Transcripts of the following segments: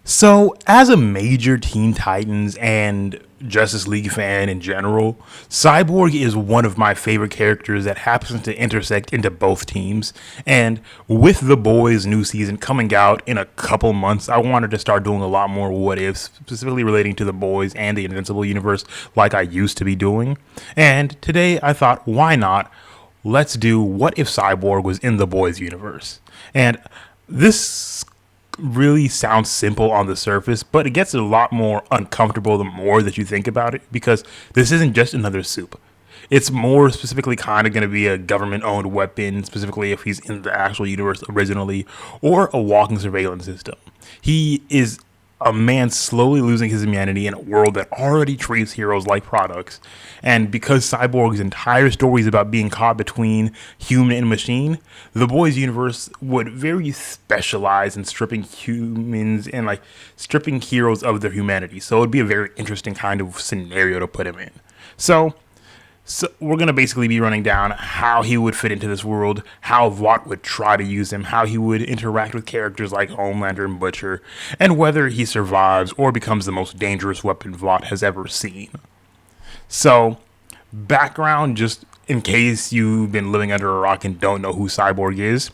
So, as a major Teen Titans and Justice League fan in general, Cyborg is one of my favorite characters that happens to intersect into both teams. And with The Boys' new season coming out in a couple months, I wanted to start doing a lot more what ifs, specifically relating to The Boys and the Invincible universe, like I used to be doing. And today I thought, why not? Let's do what if Cyborg was in The Boys universe. And this really sounds simple on the surface, but it gets a lot more uncomfortable the more that you think about it because this isn't just another soup. It's more specifically kind of going to be a government owned weapon, specifically if he's in the actual universe originally, or a walking surveillance system. He is a man slowly losing his humanity in a world that already treats heroes like products. And because Cyborg's entire story is about being caught between human and machine, the Boys universe would very specialize in stripping humans and like stripping heroes of their humanity. So it would be a very interesting kind of scenario to put him in. So we're going to basically be running down how he would fit into this world, how Vought would try to use him, how he would interact with characters like Homelander and Butcher, and whether he survives or becomes the most dangerous weapon Vought has ever seen. So, background, just in case you've been living under a rock and don't know who Cyborg is.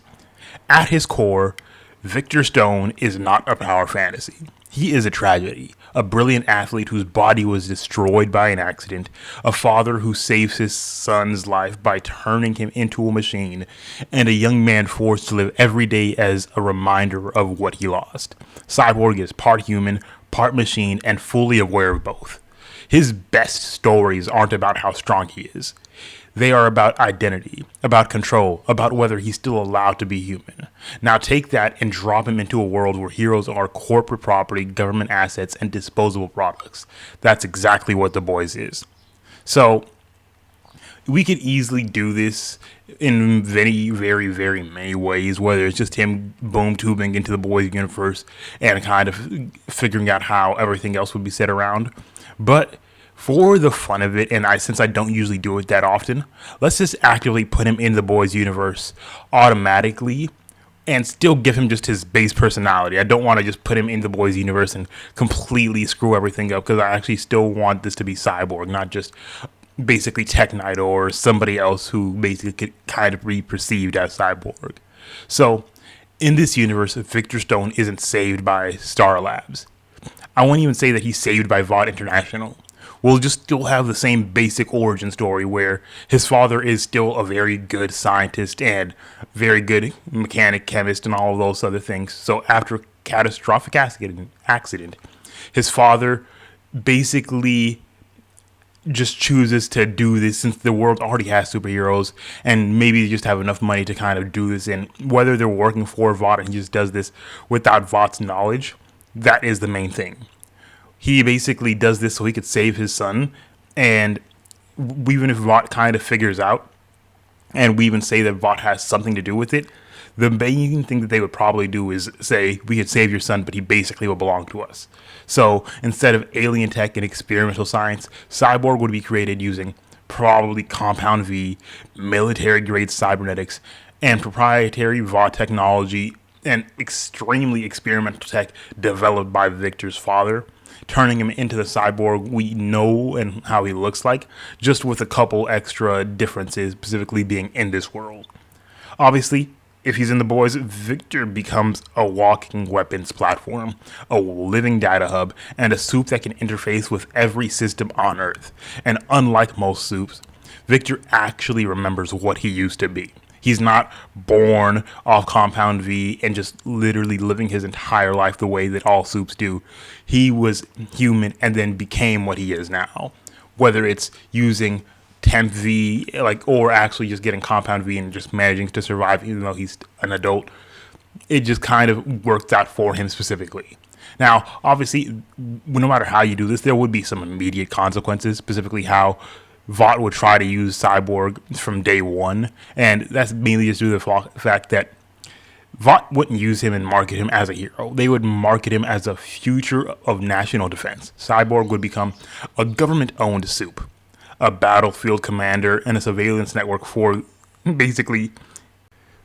At his core, Victor Stone is not a power fantasy. He is a tragedy, a brilliant athlete whose body was destroyed by an accident, a father who saves his son's life by turning him into a machine, and a young man forced to live every day as a reminder of what he lost. Cyborg is part human, part machine, and fully aware of both. His best stories aren't about how strong he is. They are about identity, about control, about whether he's still allowed to be human. Now take that and drop him into a world where heroes are corporate property, government assets, and disposable products. That's exactly what The Boys is. So, we could easily do this in very, very, very many ways, whether it's just him boom tubing into the Boys universe and kind of figuring out how everything else would be set around. But for the fun of it, and since I don't usually do it that often, let's just actively put him in the Boys universe automatically and still give him just his base personality. I don't want to just put him in the Boys universe and completely screw everything up because I actually still want this to be Cyborg, not just basically Tech Knight or somebody else who basically could kind of be perceived as Cyborg. So, in this universe, Victor Stone isn't saved by Star Labs. I won't even say that he's saved by Vought International. We'll just still have the same basic origin story where his father is still a very good scientist and very good mechanic, chemist, and all of those other things. So after a catastrophic accident, his father basically just chooses to do this since the world already has superheroes and maybe they just have enough money to kind of do this. And whether they're working for Vought and he just does this without Vought's knowledge, that is the main thing. He basically does this so he could save his son, and even if Vought kind of figures out, and we even say that Vought has something to do with it, the main thing that they would probably do is say, we could save your son, but he basically will belong to us. So instead of alien tech and experimental science, Cyborg would be created using probably Compound V, military-grade cybernetics, and proprietary Vought technology and extremely experimental tech developed by Victor's father, turning him into the Cyborg we know and how he looks like, just with a couple extra differences, specifically being in this world. Obviously, if he's in the Boys, Victor becomes a walking weapons platform, a living data hub, and a soup that can interface with every system on Earth. And unlike most soups, Victor actually remembers what he used to be. He's not born off Compound V and just literally living his entire life the way that all soups do. He was human and then became what he is now. Whether it's using Temp V, or actually just getting Compound V and just managing to survive even though he's an adult, it just kind of worked out for him specifically. Now, obviously, no matter how you do this, there would be some immediate consequences, specifically how Vought would try to use Cyborg from day one, and that's mainly just due to the fact that Vought wouldn't use him and market him as a hero. They would market him as a future of national defense. Cyborg would become a government-owned soup, a battlefield commander, and a surveillance network for basically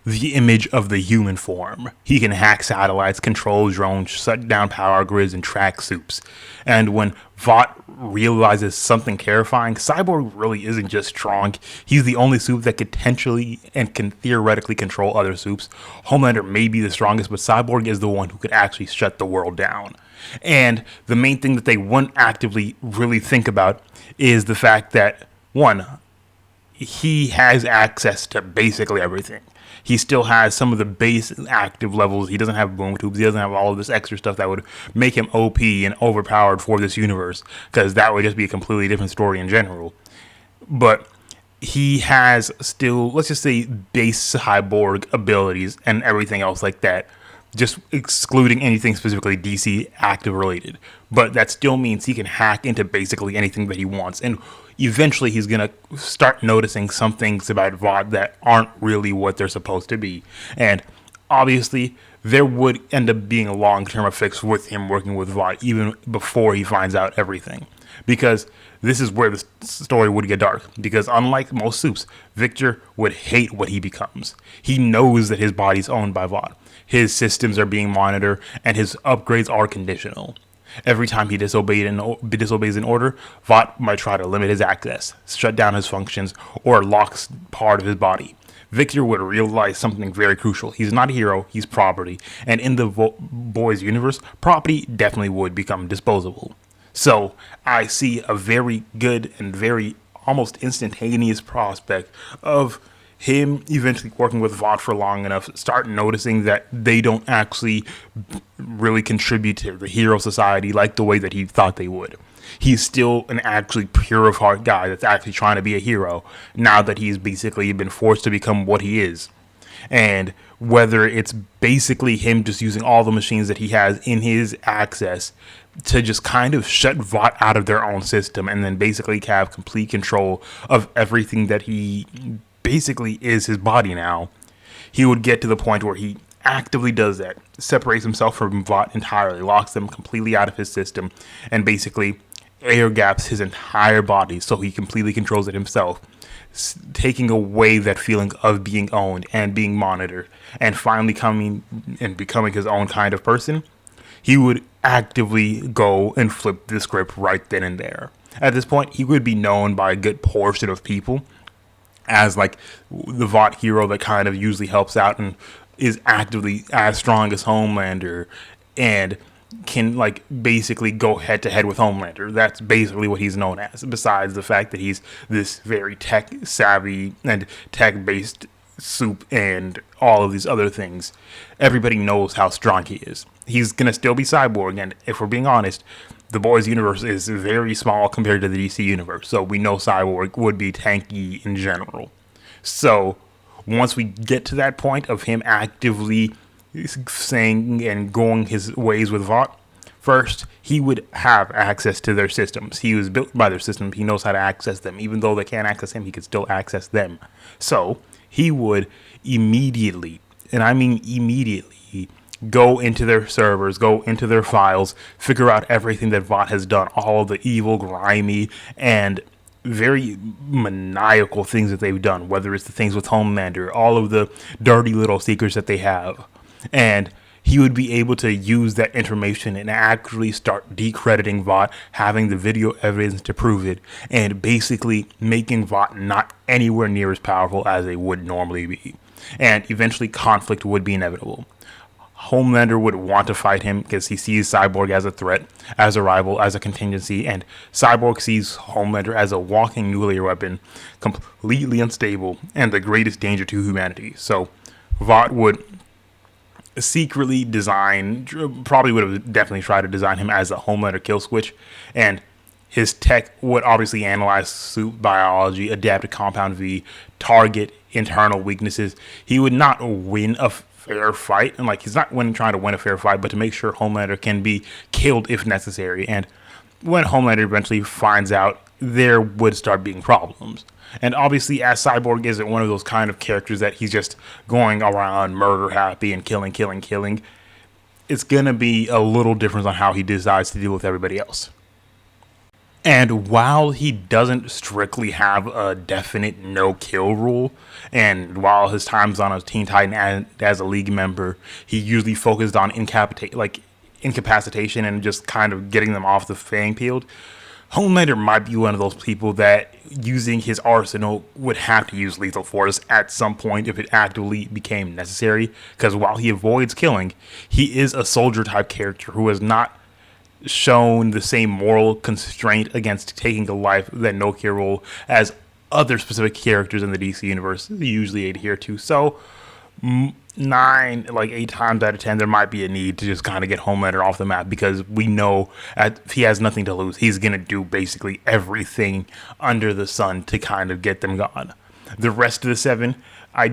the image of the human form. He can hack satellites, control drones, shut down power grids, and track soups. And when Vought realizes something terrifying, Cyborg really isn't just strong. He's the only soup that could potentially and can theoretically control other soups. Homelander may be the strongest, but Cyborg is the one who could actually shut the world down. And the main thing that they wouldn't actively really think about is the fact that, one, he has access to basically everything. He still has some of the base active levels. He doesn't have boom tubes. He doesn't have all of this extra stuff that would make him OP and overpowered for this universe, because that would just be a completely different story in general. But he has still, let's just say, base cyborg abilities and everything else like that, just excluding anything specifically DC active related. But that still means he can hack into basically anything that he wants. And eventually he's going to start noticing some things about Vought that aren't really what they're supposed to be. And obviously there would end up being a long-term effects with him working with Vought even before he finds out everything. Because this is where the story would get dark. Because unlike most soups, Victor would hate what he becomes. He knows that his body's owned by Vought. His systems are being monitored, and his upgrades are conditional. Every time he disobeys an order, Vought might try to limit his access, shut down his functions, or locks part of his body. Victor would realize something very crucial. He's not a hero, he's property. And in the boys' universe, property definitely would become disposable. So I see a very good and very almost instantaneous prospect of him eventually working with Vought for long enough, start noticing that they don't actually really contribute to the hero society like the way that he thought they would. He's still an actually pure of heart guy that's actually trying to be a hero now that he's basically been forced to become what he is. And whether it's basically him just using all the machines that he has in his access to just kind of shut Vought out of their own system and then basically have complete control of everything that he basically is his body now, he would get to the point where he actively does that, separates himself from Vought entirely, locks them completely out of his system, and basically air gaps his entire body so he completely controls it himself, taking away that feeling of being owned and being monitored, and finally coming and becoming his own kind of person. He would actively go and flip the script right then and there. At this point, he would be known by a good portion of people as like the Vought hero that kind of usually helps out and is actively as strong as Homelander and can like basically go head to head with Homelander. That's basically what he's known as, besides the fact that he's this very tech savvy and tech based soup and all of these other things. Everybody knows how strong he is. He's gonna still be Cyborg, and if we're being honest, the boys' universe is very small compared to the DC universe, so we know Cyborg would be tanky in general. So once we get to that point of him actively saying and going his ways with Vought, first, he would have access to their systems. He was built by their system. He knows how to access them. Even though they can't access him, he could still access them. So he would immediately, and I mean immediately, go into their servers, go into their files, figure out everything that Vought has done, all of the evil, grimy, and very maniacal things that they've done, whether it's the things with Homelander, all of the dirty little secrets that they have. And he would be able to use that information and actually start decrediting Vought, having the video evidence to prove it, and basically making Vought not anywhere near as powerful as they would normally be. And eventually conflict would be inevitable. Homelander would want to fight him because he sees Cyborg as a threat, as a rival, as a contingency, and Cyborg sees Homelander as a walking nuclear weapon, completely unstable, and the greatest danger to humanity. So Vought would secretly design, probably would have definitely tried to design him as a Homelander kill switch, and his tech would obviously analyze suit biology, adapt to Compound V, target internal weaknesses. He would not win a fair fight, and like he's not trying to win a fair fight, but to make sure Homelander can be killed if necessary. And when Homelander eventually finds out, there would start being problems. And obviously, as Cyborg isn't one of those kind of characters that he's just going around murder happy and killing, it's gonna be a little different on how he decides to deal with everybody else. And while he doesn't strictly have a definite no kill rule, and while his times on a Teen Titan as a league member, he usually focused on incapacitation and just kind of getting them off the playing field. Homelander might be one of those people that using his arsenal would have to use lethal force at some point if it actively became necessary. Because while he avoids killing, he is a soldier type character who has not shown the same moral constraint against taking a life that no kill rule as other specific characters in the DC universe usually adhere to. So, 8 times out of 10, there might be a need to just kind of get Homelander off the map because we know if he has nothing to lose, he's going to do basically everything under the sun to kind of get them gone. The rest of the 7, I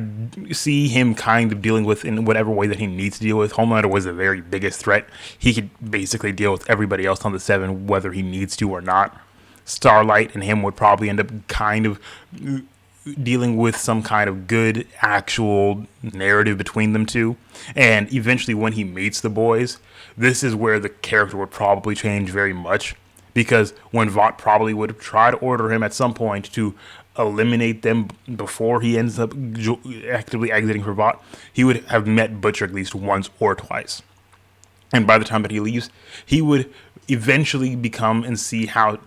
see him kind of dealing with in whatever way that he needs to deal with. Homelander was the very biggest threat. He could basically deal with everybody else on the 7, whether he needs to or not. Starlight and him would probably end up kind of dealing with some kind of good actual narrative between them two. And eventually when he meets the boys, this is where the character would probably change very much. Because when Vought probably would try to order him at some point to eliminate them before he ends up actively exiting for Vought, he would have met Butcher at least once or twice. And by the time that he leaves, he would eventually become and see how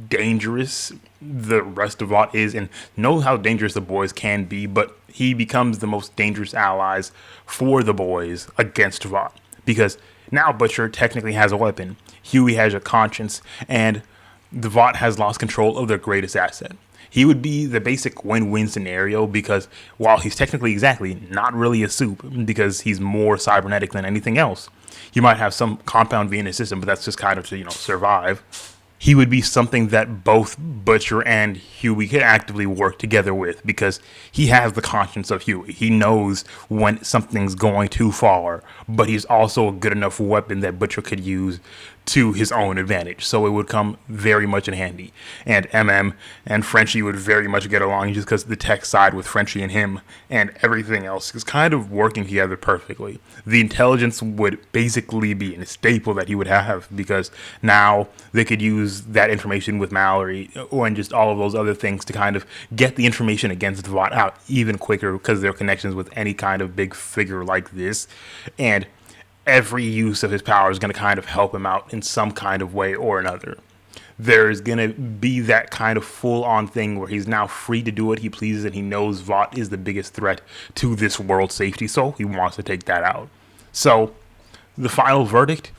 dangerous the rest of Vought is and know how dangerous the boys can be, but he becomes the most dangerous allies for the boys against Vought. Because now Butcher technically has a weapon, Huey has a conscience, and the Vought has lost control of their greatest asset. He would be the basic win-win scenario because while he's technically exactly not really a soup because he's more cybernetic than anything else, you might have some compound V in his system, but that's just kind of to, survive. He would be something that both Butcher and Huey could actively work together with because he has the conscience of Huey. He knows when something's going too far, but he's also a good enough weapon that Butcher could use to his own advantage. So it would come very much in handy. And and Frenchie would very much get along just because the tech side with Frenchie and him and everything else is kind of working together perfectly. The intelligence would basically be a staple that he would have because now they could use that information with Mallory and just all of those other things to kind of get the information against Vought out even quicker because of their connections with any kind of big figure like this. And every use of his power is going to kind of help him out in some kind of way or another. There's going to be that kind of full-on thing where he's now free to do what he pleases and he knows Vought is the biggest threat to this world's safety, so he wants to take that out. So, the final verdict,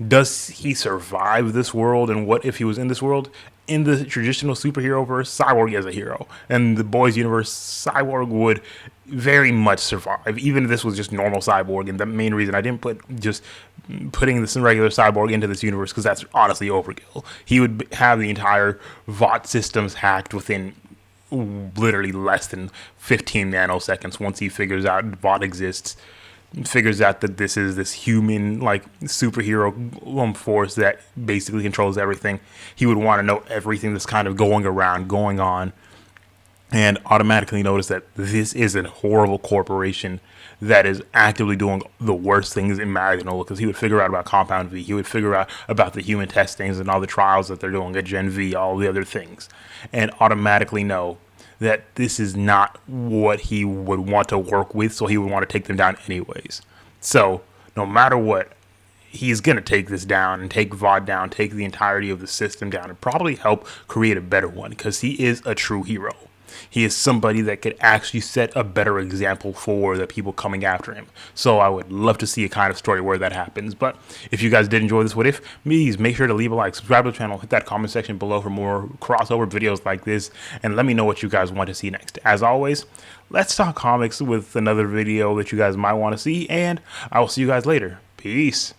does he survive this world, and what if he was in this world? In the traditional superhero verse, Cyborg is a hero. In the boys universe, Cyborg would very much survive, even if this was just normal Cyborg. And the main reason I didn't put just putting this regular Cyborg into this universe because that's honestly overkill. He would have the entire Vought systems hacked within literally less than 15 nanoseconds once he figures out Vought exists. Figures out that this is this human superhero force that basically controls everything. He would want to know everything that's kind of going on, and automatically notice that this is a horrible corporation that is actively doing the worst things imaginable, because he would figure out about Compound V, he would figure out about the human testings and all the trials that they're doing at Gen V, all the other things, and automatically know that this is not what he would want to work with, so he would want to take them down anyways. So, no matter what, he's going to take this down and take Vought down, take the entirety of the system down, and probably help create a better one, because he is a true hero. He is somebody that could actually set a better example for the people coming after him. So I would love to see a kind of story where that happens. But if you guys did enjoy this What If, please make sure to leave a like, subscribe to the channel, hit that comment section below for more crossover videos like this, and let me know what you guys want to see next. As always, let's talk comics with another video that you guys might want to see, and I will see you guys later. Peace.